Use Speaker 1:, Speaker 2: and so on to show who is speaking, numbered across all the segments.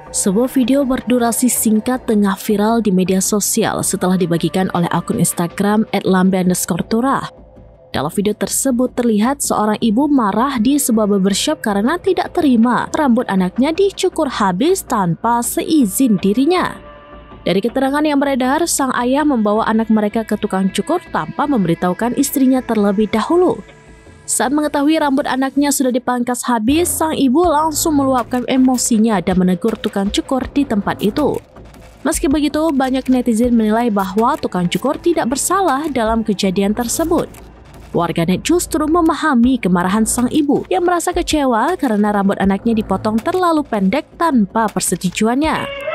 Speaker 1: Sebuah video berdurasi singkat tengah viral di media sosial setelah dibagikan oleh akun Instagram @lambe_turah. Dalam video tersebut terlihat seorang ibu marah di sebuah barbershop karena tidak terima rambut anaknya dicukur habis tanpa seizin dirinya. Dari keterangan yang beredar, sang ayah membawa anak mereka ke tukang cukur tanpa memberitahukan istrinya terlebih dahulu. Saat mengetahui rambut anaknya sudah dipangkas habis, sang ibu langsung meluapkan emosinya dan menegur tukang cukur di tempat itu. Meski begitu, banyak netizen menilai bahwa tukang cukur tidak bersalah dalam kejadian tersebut. Warganet justru memahami kemarahan sang ibu yang merasa kecewa karena rambut anaknya dipotong terlalu pendek tanpa persetujuannya.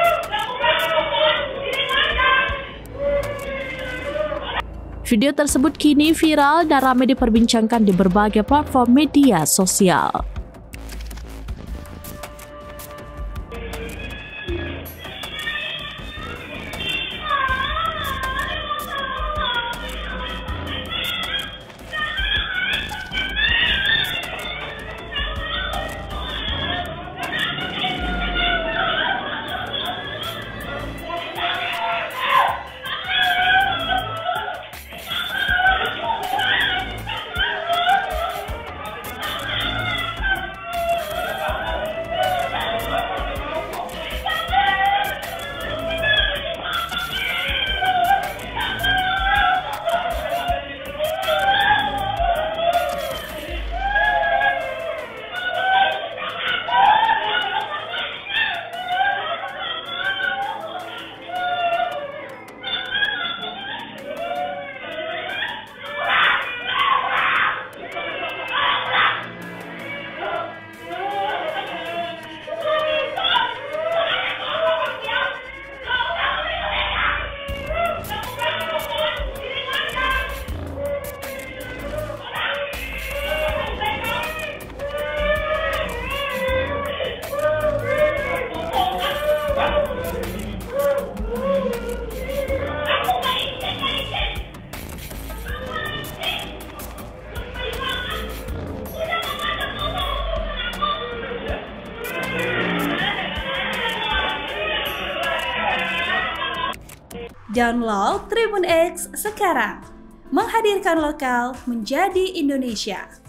Speaker 1: Video tersebut kini viral dan ramai diperbincangkan di berbagai platform media sosial.
Speaker 2: Download Tribun X sekarang, menghadirkan lokal menjadi Indonesia.